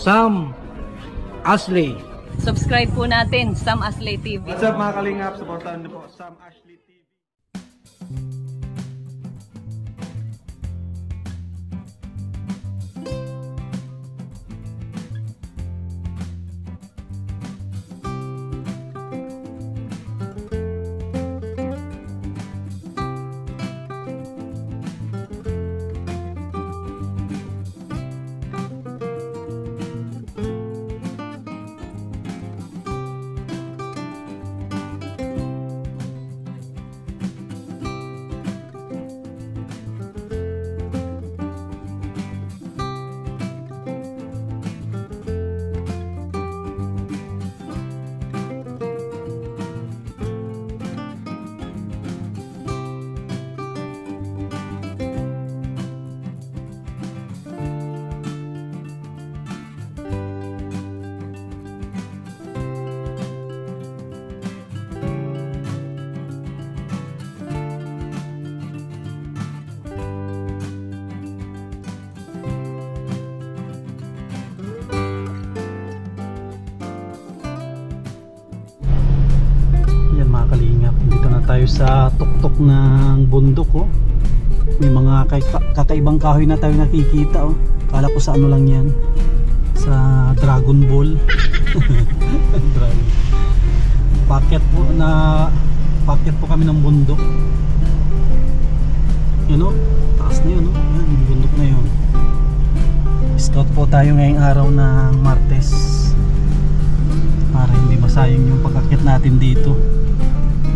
Sam Ashley. Subscribe po natin, Sam Ashley TV. What's up mga kalingap? Supportahan niyo po Sam Ashley TV. Dito na tayo sa tuktok ng bundok, oh. May mga kakaibang kahoy na tayo nakikita, oh. Kala ko sa ano lang yan, sa Dragon Ball. Paket po kami ng bundok. Yun, oh, taas na yun, oh. Yan, yung bundok na yun. Scout po tayo ngayong araw ng Martes para hindi masayang yung pagkakit natin dito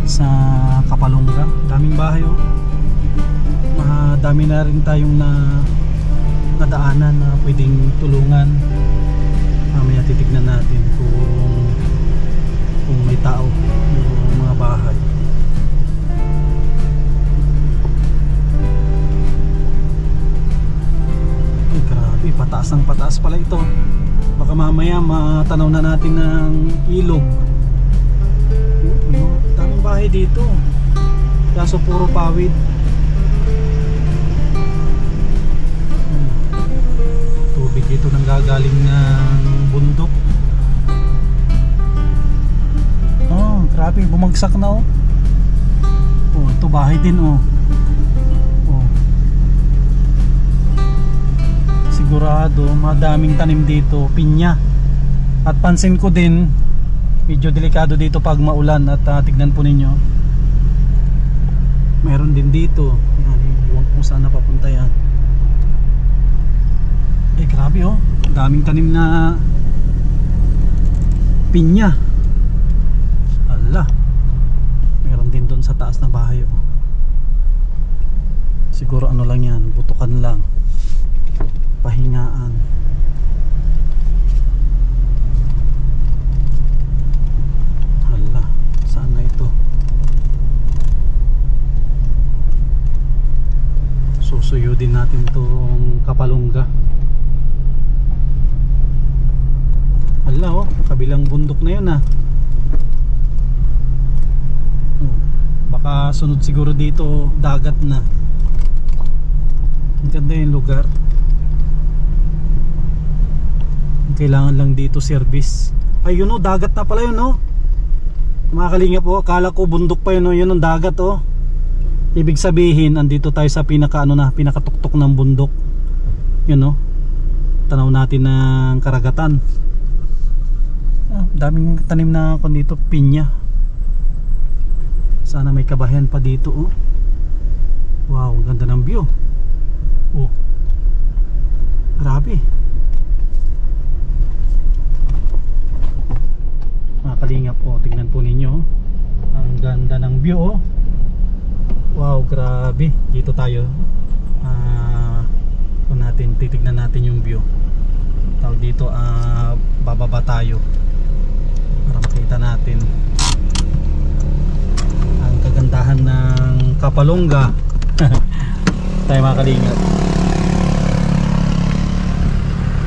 sa Kapalongga. Daming bahay, oh. Dami na rin tayong nadaanan na pwedeng tulungan. Mamaya titignan natin kung may tao yung mga bahay. Ay, grabe, pataas ng pataas pala ito. Baka mamaya matanaw na natin ng ilog. Daming bahay dito, kaso puro pawid. Tubig dito nang gagaling ng bundok. Oh, grabe, bumagsak na, oh. Oh, ito bahay din, oh. Oh. Sigurado madaming tanim dito, pinya. At pansin ko din, medyo delikado dito pag maulan at tignan po ninyo, meron din dito. Yan, iwan kung saan napapunta yan. Eh, grabe, oh, daming tanim na pinya. Hala, meron din doon sa taas na bahay, oh. Siguro ano lang yan, butukan lang, pahingaan. Susuyudin natin tong Kapalongga. Hala, oh, kabilang bundok na yun, ah. Oh, baka sunod siguro dito dagat na. Ang ganda yung lugar. Kailangan lang dito service. Ay, yun, oh, dagat na pala yun, oh. Mga kalingap, oh, akala ko bundok pa yun, oh. Yun ang dagat, oh. Ibig sabihin, andito tayo sa pinakatuktok ng bundok. Yun, no? Tanaw natin ng karagatan. Daming tanim na dito, pinya. Sana may kabahayan pa dito, oh. Wow, ganda ng view. Oh, grabe. Mga kalingap, oh, tignan po ninyo, oh. Ang ganda ng view, oh. Wow, grabe. Dito tayo kung titignan natin yung view. Tawag dito, bababa tayo para makita natin ang kagandahan ng Kapalongga. Tayo mga kalingap.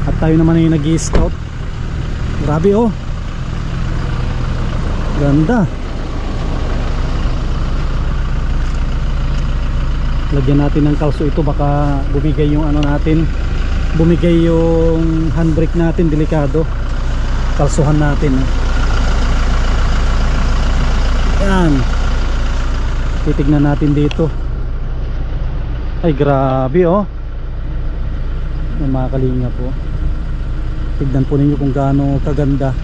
At tayo naman yung nag-i-scout. Grabe, oh. Ganda. Lagyan natin ng kalso ito, baka bumigay yung ano natin, bumigay yung handbrake natin, delikado. Kalsuhan natin. Yan. Titignan natin dito. Ay grabe oh. Yung mga kalinga po. Tignan po ninyo kung gaano kaganda.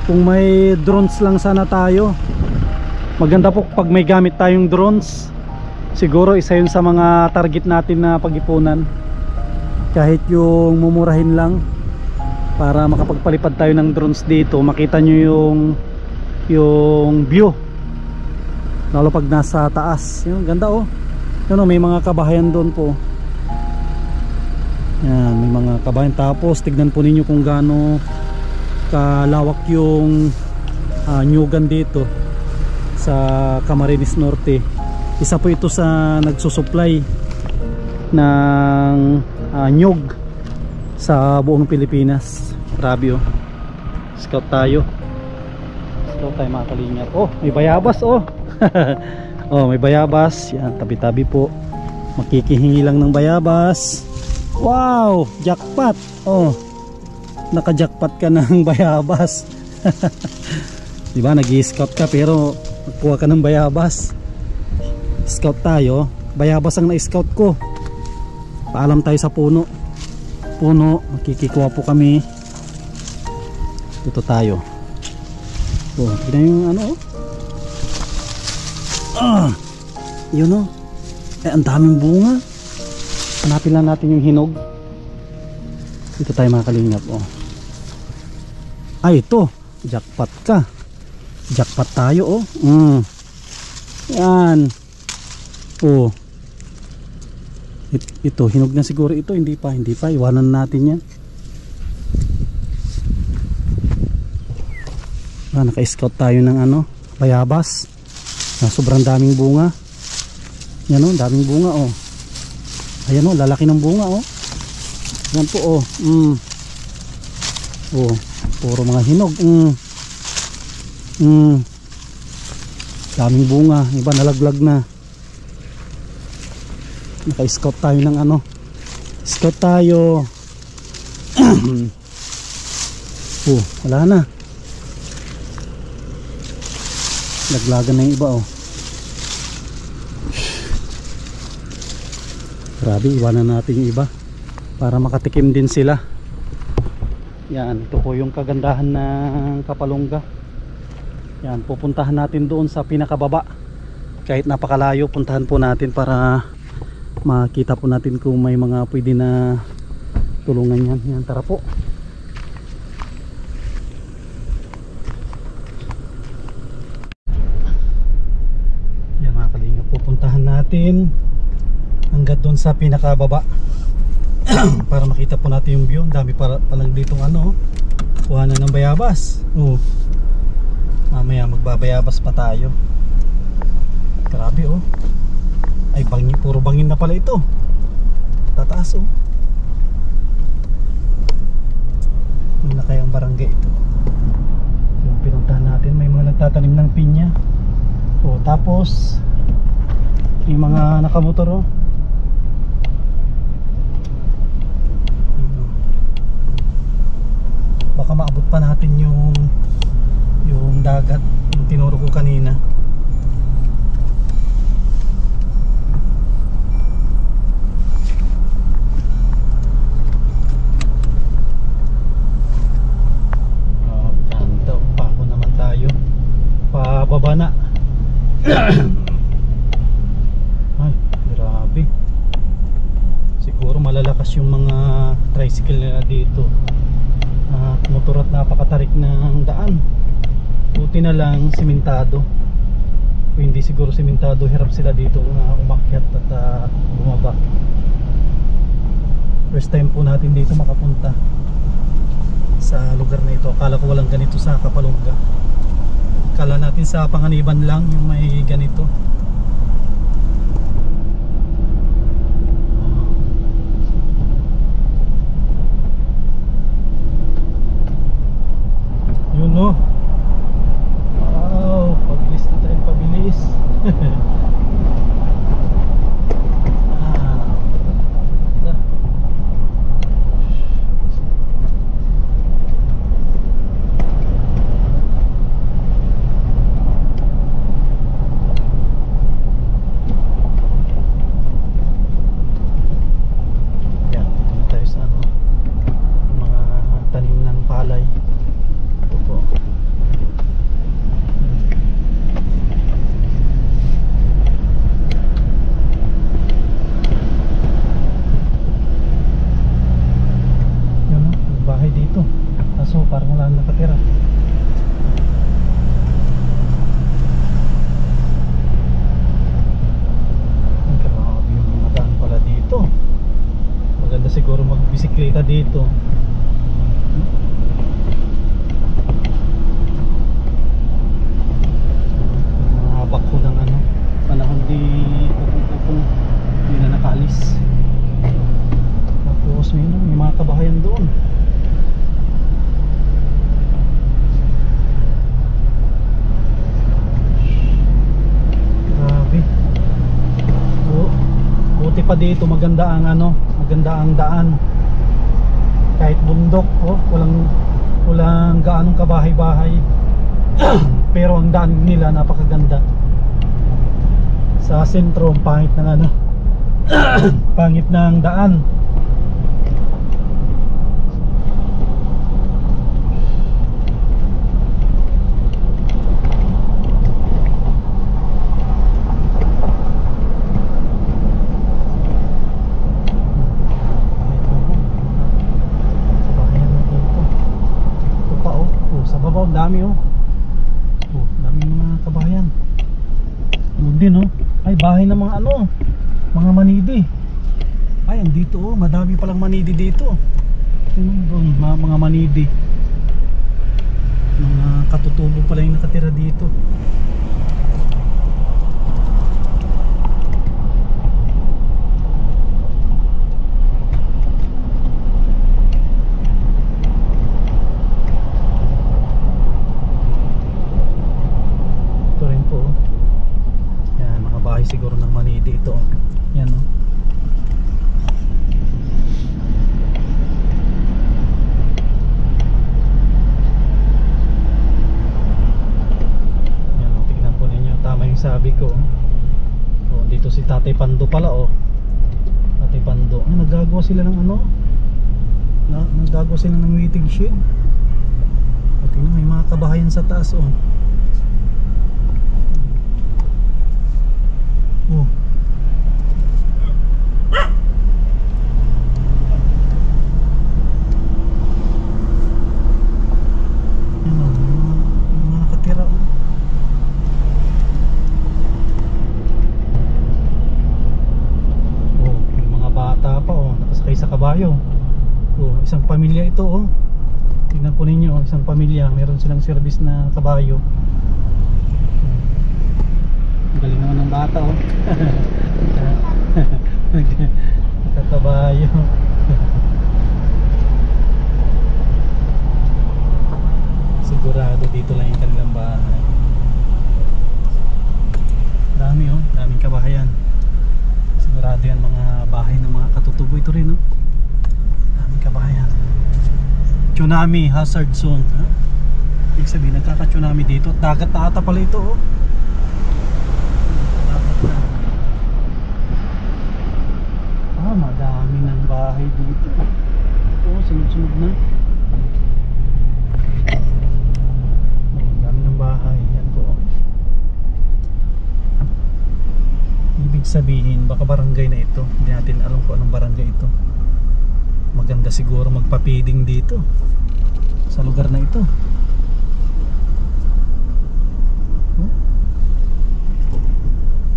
Kung may drones lang sana tayo, maganda po pag may gamit tayong drones. Siguro isa yun sa mga target natin na pag-ipunan. Kahit yung mumurahin lang, para makapagpalipad tayo ng drones dito, makita nyo yung view, lalo pag nasa taas. Yun, ganda oh. Yun, may mga kabahayan doon po. Yan, may mga kabahayan. Tapos tignan po ninyo kung gaano kalawak yung nyugan dito sa Camarines Norte. Isa po ito sa nagsusupply ng nyug sa buong Pilipinas. Grabe oh. Scout tayo. Scout tayo mga kalingap. Oh, may bayabas oh. Oh, may bayabas. Yan, tabi-tabi po. Makikihingi lang ng bayabas. Wow, jackpot. Oh, naka-jackpot ka ng bayabas. Diba, nag-i-scout ka pero magkuha ka ng bayabas. Scout tayo. Bayabas ang na-scout ko. Paalam tayo sa puno. Makikikuha po kami. Dito tayo. Oh, tignan yung ano oh. Yun oh. Ang daming bunga. Hanapin lang natin yung hinog. Dito tayo mga kalingap oh. Ay ito, jackpot ka. Jackpot tayo oh. Yan. Oh. Ito, hinog na siguro ito. Hindi pa. Iwanan natin yan. Naka-scout tayo ng ano, bayabas. Sobrang daming bunga. Yan oh, daming bunga oh. Ayan oh, lalaki ng bunga oh. Yan po oh. Oh, puro mga hinog. Daming bunga, iba nalaglag na. Naka-scout tayo ng ano. Scout tayo. Oh, wala na. Laglagan na yung iba oh. Grabe, iwanan natin yung iba para makatikim din sila. Yan, ito po yung kagandahan ng Kapalungga. Yan, pupuntahan natin doon sa pinakababa. Kahit napakalayo, puntahan po natin para makita po natin kung may mga pwede na tulungan yan. Yan, tara po. Yan mga kalingap, pupuntahan natin hanggang doon sa pinakababa para makita po natin yung view. Ang dami palang ditong ano, kuhanan ng bayabas. Mamaya magbabayabas pa tayo. Grabe oh. Ay bangin, puro bangin na pala ito. Tataas oh. Hindi na kayang barangay ito. Yung pinuntahan natin, may mga nagtatanim ng pinya. Oh, tapos yung mga nakamotor oh. Baka maabot pa natin yung dagat, yung tinuro ko kanina. Kanto, pako naman tayo. Pababa na. Ay, grabe. Siguro malalakas yung mga tricycle nila dito. Motor at napakatarik ng daan. Buti na lang simentado. Kung hindi siguro simentado, hirap sila dito umakyat at bumaba. First time po natin dito makapunta sa lugar na ito. Akala ko walang ganito sa Kapalungga. Akala natin sa Panganiban lang yung may ganito. Yun no. Wow, pabilis na tayo, pabilis. dito maganda ang maganda ang daan. Kahit bundok, walang gaanong kabahay-bahay. Pero ang daan nila napakaganda. Sa sentro, ang pangit ng pangit ng daan. Ang dami dami mga kabayan. Doon din ay bahay ng mga mga manidi. Ay andito madami palang manidi dito. Doon mga manidi. Mga katutubo pala yung nakatira dito. Siguro ng manidi ito. Yan Yan tingnan po ninyo, tama yung sabi ko. Dito si Tatay Pando pala Tatay Pando. Naggagawa sila ng naggagawa sila ng waiting shed. Tingnan, may mga kabahayan sa taas kabayo. Isang pamilya ito tingnan po ninyo, isang pamilya, meron silang service na kabayo. Ang galing naman ng bata kabayo. Sigurado dito lang yung kanilang bahay. Daming kabahayan. Sigurado yan mga bahay ng mga katutubo. Ito rin daming kabahayan. Tsunami hazard zone ibig sabihin nagkaka-tsunami dito. Dagat na ata pala ito dagat na. Madami ng bahay dito. Sunod-sunod na. Dami ng bahay. Yan po ibig sabihin baka barangay na ito. Hindi natin alam kung anong barangay ito. Maganda siguro magpa-feeding dito sa lugar na ito.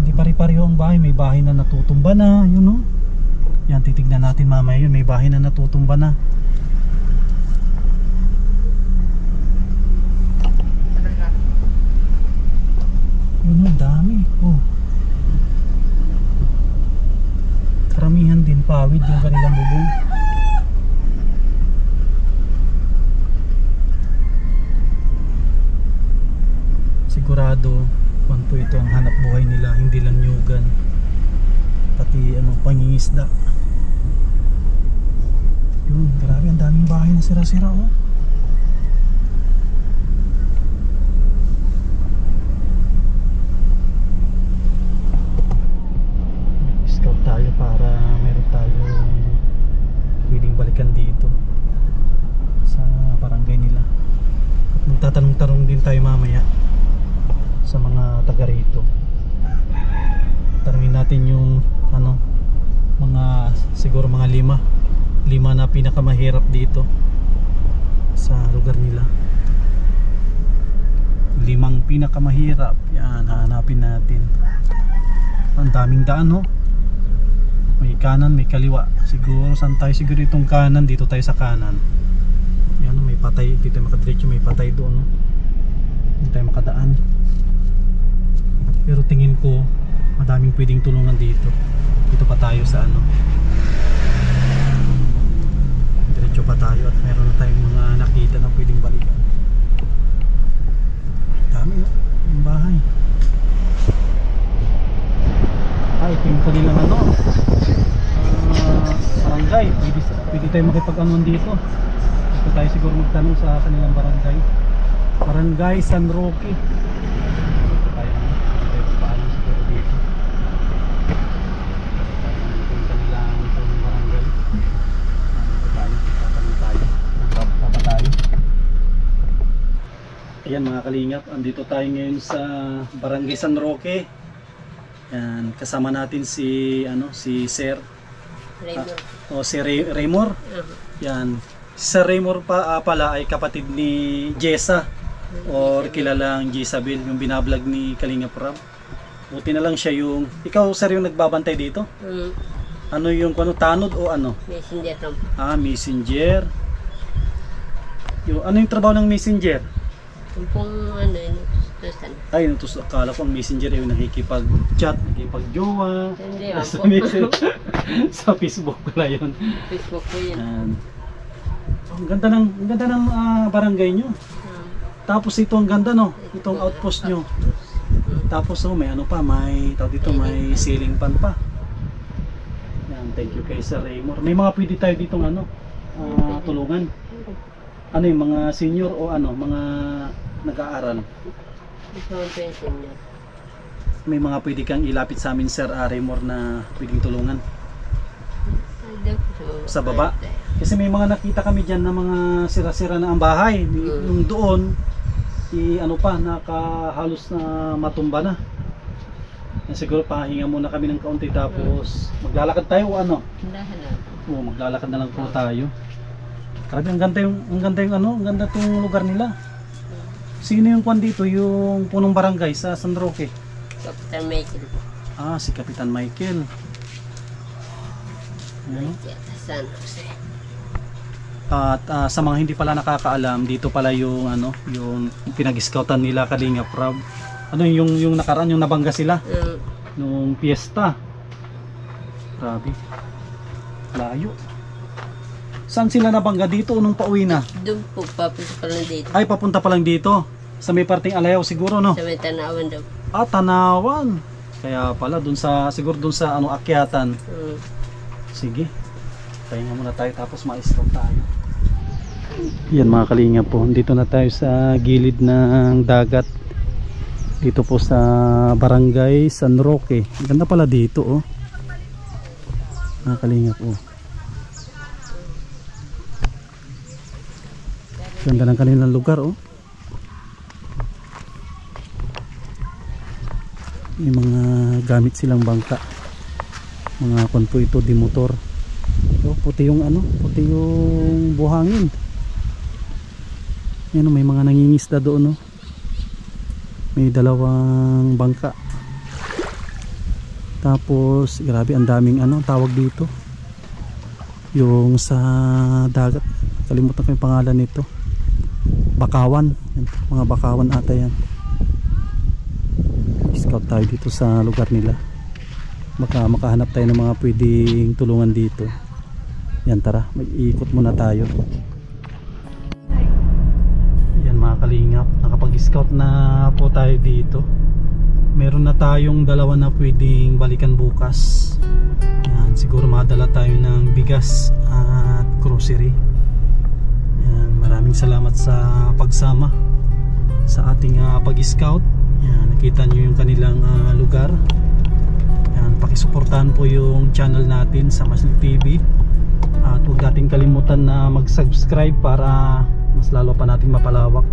Hindi pare-pareho ang bahay. May bahay na natutumba na. Yan, titignan natin mamaya yun. May bahay na natutumba na. Yun, dami. Karamihan din pawid yung kanilang bubong. Sigurado kung po ito ang hanap buhay nila, hindi lang nyugan, pati pangingisda. Yun, grabe ang daming bahay na sira-sira Scout tayo para meron tayong pwedeng balikan dito sa barangay nila. At magtatanong-tanong din tayo mamaya sa mga taga rito. Tanungin natin yung siguro mga lima na pinakamahirap dito sa lugar nila. 5 pinakamahirap. Yan, hahanapin natin. Ang daming daan may kanan, may kaliwa. Siguro saan tayo? Siguro itong kanan, dito tayo sa kanan. Yan, may patay, dito tayo makadiretso, may patay doon hindi tayo makadaan. Pero tingin ko madaming pwedeng tulungan dito. Dito pa tayo sa diretso pa tayo at meron na tayong mga nakita na pwedeng balikan. Dami yung bahay. Ito yung kanilang tayo makipag-anon dito. Dito tayo siguro magtanong sa kanilang barangay. Barangay San Roque. Dito tayo paano siguro dito. Yung kanilang barangay. Dito tayo, tatanong tayo. Tapa tayo. Ayan mga kalingap, andito tayo ngayon sa Barangay San Roque. Yan, kasama natin si Sir Raymond. si Raymond. Yan. Si Sir Raymond pala ay kapatid ni Jessa or kilalang Jezabel, yung binablog ni Kalingap Rab. Buti na lang siya yung ikaw sir yung nagbabantay dito. Ano yung tanod o ano? Messenger lang. Messenger. Ano yung trabaho ng messenger? Yung pong tusan. Ay, akala ko ang messenger ay yung nakikipag-chat, nakikipag-jowa. Hindi, Sa po. message. Sa Facebook pala yun. Facebook ko yun. Ang ganda ng barangay nyo. Tapos ito ang ganda no, itong outpost nyo. Tapos may ano pa, may may ceiling fan pa. Yan, thank you kay Sir Raymond. May mga pwede tayo ditong tulungan. Ano yung mga senior o mga nag-aaral? May mga pwede kang ilapit sa amin Sir Raymond na pwedeng tulungan sa baba. Kasi may mga nakita kami dyan na mga sira-sira na ang bahay. Yung doon, nakahalos na matumba na. Siguro pahinga muna kami ng kaunti tapos maglalakad tayo o ano? Maglalakad na lang po tayo. Grabe, ang ganda tong lugar nila. Sino yung dito, yung punong barangay sa San Roque? Kapitan Michael. Si Kapitan Michael. San Jose. At sa mga hindi pala nakakaalam, dito pala yung yung pinag-scoutan nila Kalingap Rab. Yung nakaraan, yung nabangga sila nung piyesta. Grabe. Layo. Saan sila nabangga, dito o nung pauwi na? Doon po, papunta pa lang dito. Ay, papunta pa lang dito. Sa may parting Alayaw siguro, no? Sa may Tanawan daw. Tanawan. Kaya pala siguro dun sa akyatan. Sige. Pahinga muna tayo tapos ma-stop tayo. Yan mga Kalingap po. Dito na tayo sa gilid ng dagat. Dito po sa Barangay San Roque. Ganda pala dito, oh. Mga Kalingap, oh. Ganda ng kanilang lugar, oh. May mga gamit silang bangka. Mga po ito, di motor. Puti yung puti yung buhangin. Yan, may mga nangingisda doon, oh. May dalawang bangka. Tapos grabe, ang daming tawag dito. Yung sa dagat, kalimutan ko yung pangalan nito. Bakawan. Yan, mga bakawan ata yan. Scout tayo dito sa lugar nila. Baka makahanap tayo ng mga pwedeng tulungan dito. Yan, tara, mag-iikot muna tayo. Yan mga Kalingap, nakapag-scout na po tayo dito. Meron na tayong dalawa na pwedeng balikan bukas. Yan, siguro madala tayo ng bigas at grocery. Maraming salamat sa pagsama sa ating pag-scout. Yan, nakita nyo yung kanilang lugar. Yan, pakisuportahan po yung channel natin sa Ashley TV. At huwag nating kalimutan na mag-subscribe para mas lalo pa nating mapalawak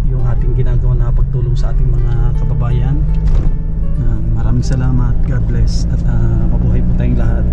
yung ating ginagawa na pagtulong sa ating mga kababayan. Maraming salamat. God bless at mabuhay po tayong lahat.